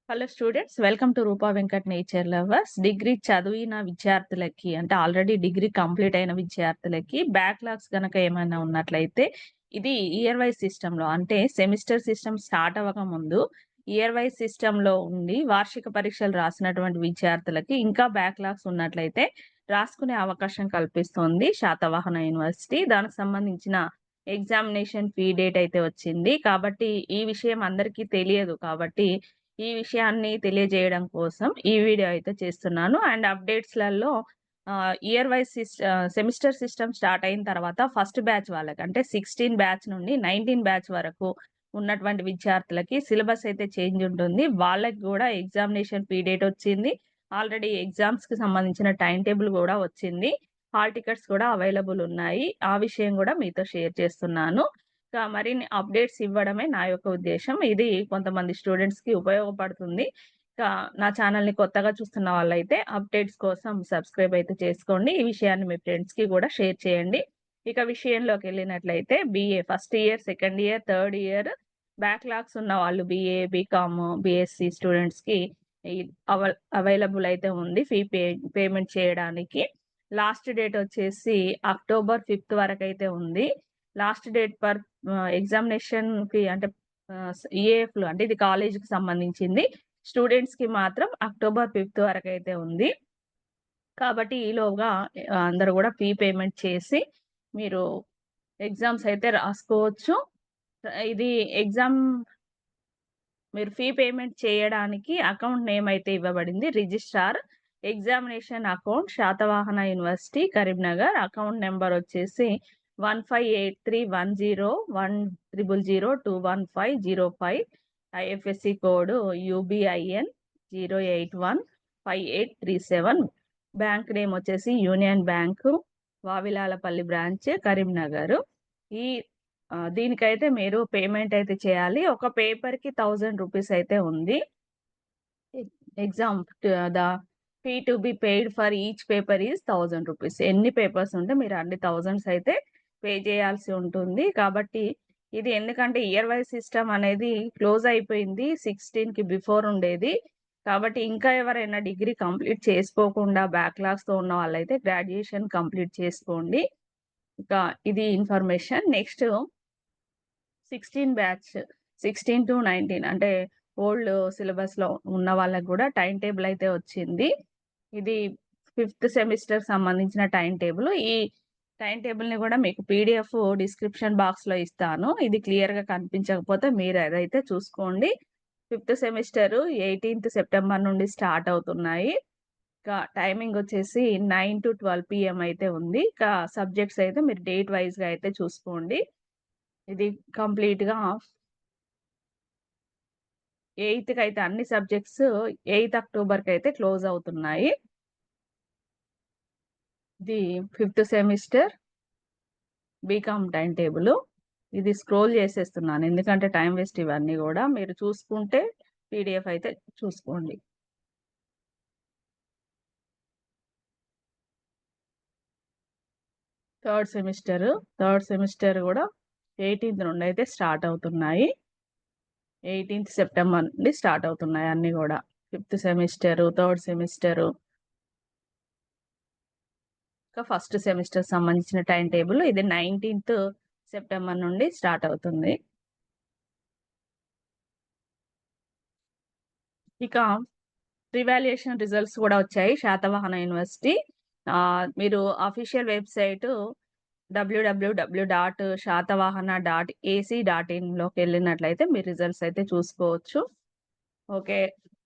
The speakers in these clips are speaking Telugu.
Hello students, welcome to Rupa Venkat nature lovers. Degree చదివిన విద్యార్థులకి అంటే ఆల్రెడీ డిగ్రీ కంప్లీట్ అయిన విద్యార్థులకి బ్యాక్లాగ్స్ గనక ఏమైనా ఉన్నట్లయితే ఇది ఇయర్ వైజ్ సిస్టంలో అంటే సెమిస్టర్ సిస్టమ్ స్టార్ట్ అవ్వక ముందు ఇయర్ వైజ్ సిస్టంలో ఉండి వార్షిక పరీక్షలు రాసినటువంటి విద్యార్థులకి ఇంకా బ్యాక్లాగ్స్ ఉన్నట్లయితే రాసుకునే అవకాశం కల్పిస్తోంది శాతవాహన యూనివర్సిటీ. దానికి సంబంధించిన ఎగ్జామినేషన్ ఫీ డేట్ అయితే వచ్చింది. కాబట్టి ఈ విషయం అందరికీ తెలియదు. కాబట్టి ఈ విషయాన్ని తెలియజేయడం కోసం ఈ వీడియో అయితే చేస్తున్నాను. అండ్ అప్డేట్స్‌లలో year wise semester system start అయిన తర్వాత ఫస్ట్ బ్యాచ్ వాళ్ళకి అంటే 16 బ్యాచ్ నుండి 19 బ్యాచ్ వరకు ఉన్నటువంటి విద్యార్థులకి సిలబస్ అయితే చేంజ్ ఉంటుంది. వాళ్ళకి గూడా ఎగ్జామినేషన్ ఫీ డేట్ వచ్చింది. ఆల్రెడీ ఎగ్జామ్స్‌కి సంబంధించిన టైమ్ టేబుల్ గూడా వచ్చింది. హాల్ టికెట్స్ కూడా అవైలబుల్ ఉన్నాయి. ఆ విషయం గూడా మీతో షేర్ చేస్తున్నాను. మరిన్ని అప్డేట్స్ ఇవ్వడమే నా యొక్క ఉద్దేశ్యం. ఇది కొంతమంది స్టూడెంట్స్‌కి ఉపయోగపడుతుంది. నా ఛానెల్‌ని కొత్తగా చూస్తున్న వాళ్ళైతే అప్డేట్స్ కోసం సబ్స్క్రైబ్ అయితే చేసుకోండి. ఈ విషయాన్ని మీ ఫ్రెండ్స్‌కి కూడా షేర్ చేయండి. ఇక విషయంలోకెళ్ళినట్లయితే BA first year, second year, third year backlogs ఉన్న వాళ్ళు బీఏ, బీకామ్, బీఎస్సీ స్టూడెంట్స్‌కి ఈ అవైలబుల్ అయితే ఉంది పేమెంట్ చేయడానికి. లాస్ట్ డేట్ వచ్చేసి అక్టోబర్ 5 వరకైతే ఉంది. లాస్ట్ డేట్ ఫర్ ఎగ్జామినేషన్‌కి అంటే ఈఏఎఫ్‌లు అంటే ఇది కాలేజీకి సంబంధించింది. స్టూడెంట్స్‌కి మాత్రం అక్టోబర్ 5 వరకైతే ఉంది. కాబట్టి ఈలోగా అందరూ గూడా ఫీ పేమెంట్ చేసి మీరు ఎగ్జామ్స్ అయితే రాసుకోవచ్చు. ఇది ఎగ్జామ్ మీరు ఫీ పేమెంట్ చేయడానికి అకౌంట్ నేమ్ అయితే ఇవ్వబడింది. Registrar examination account Satavahana university Karimnagar. Account number వచ్చేసి 15831001002150. IFSC code UBIN 0815837. Bank name వచ్చేసి union bank, Vavilalapalli branch, Karimnagar. ఈ దీనికైతే మీరు పేమెంట్ అయితే చేయాలి. ఒక పేపర్‌కి 1000 రూపీస్ అయితే ఉంది. Exam the fee to be paid for each paper is 1000 rupees. ఎన్ని పేపర్స్ ఉంటే మీరు అన్ని థౌసండ్స్ అయితే పే చేయాల్సి ఉంటుంది. కాబట్టి ఇది ఎందుకంటే ఇయర్ వైజ్ సిస్టమ్ అనేది క్లోజ్ అయిపోయింది. 16కి బిఫోర్ ఉండేది. కాబట్టి ఇంకా ఎవరైనా డిగ్రీ కంప్లీట్ చేసుకోకుండా బ్యాక్‌లాగ్స్‌తో ఉన్న వాళ్ళైతే గ్రాడ్యుయేషన్ కంప్లీట్ చేసుకోండి. ఇక ఇది ఇన్ఫర్మేషన్. నెక్స్ట్ 16 బ్యాచ్ 16-19 అంటే ఓల్డ్ సిలబస్‌లో ఉన్న వాళ్ళకి గూడా టైమ్ టేబుల్ అయితే వచ్చింది. ఇది 5th సెమిస్టర్ సంబంధించిన టైమ్ టేబుల్. ఈ టైమ్ టేబుల్‌ని గూడా మీకు పీడీఎఫ్ డిస్క్రిప్షన్ బాక్స్‌లో ఇస్తాను. ఇది క్లియర్‌గా కనిపించకపోతే మీరు అదైతే చూసుకోండి. 5th సెమిస్టర్ 18th సెప్టెంబర్ నుండి స్టార్ట్ అవుతున్నాయి. టైమింగ్ వచ్చేసి 9-12 PM అయితే ఉంది. సబ్జెక్ట్స్ అయితే మీరు డేట్ వైస్‌గా అయితే చూసుకోండి. ఇది కంప్లీట్‌గా 8థ్ అయితే అన్ని సబ్జెక్ట్స్ 8 అక్టోబర్‌కి అయితే క్లోజ్ అవుతున్నాయి. ఇది 5th semester BCom time table. ఇది స్క్రోల్ చేసేస్తున్నాను. ఎందుకంటే టైం వేస్ట్ ఇవన్నీ గూడా. మీరు చూసుకుంటే పీడీఎఫ్ అయితే చూసుకోండి. థర్డ్ సెమిస్టర్ గూడా 18థ్ నుండి అయితే స్టార్ట్ అవుతున్నాయి. 18థ్ సెప్టెంబర్ నుండి స్టార్ట్ అవుతున్నాయి అన్నీ గూడా. 5th semester, third semester, first semester సంబంధించిన టైమ్ టేబుల్. ఇది 19థ్ సెప్టెంబర్ నుండి స్టార్ట్ అవుతుంది. ఇక రివాల్యుయేషన్ రిజల్ట్స్ కూడా వచ్చాయి శాతవాహన యూనివర్సిటీ. మీరు అఫీషియల్ వెబ్‌సైట్ www.shatavahana.ac.in మీరు రిజల్ట్స్ అయితే చూసుకోవచ్చు. ఓకే.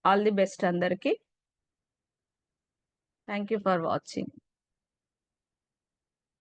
ఆల్ ది బెస్ట్ అందరికి. Thank you for watching.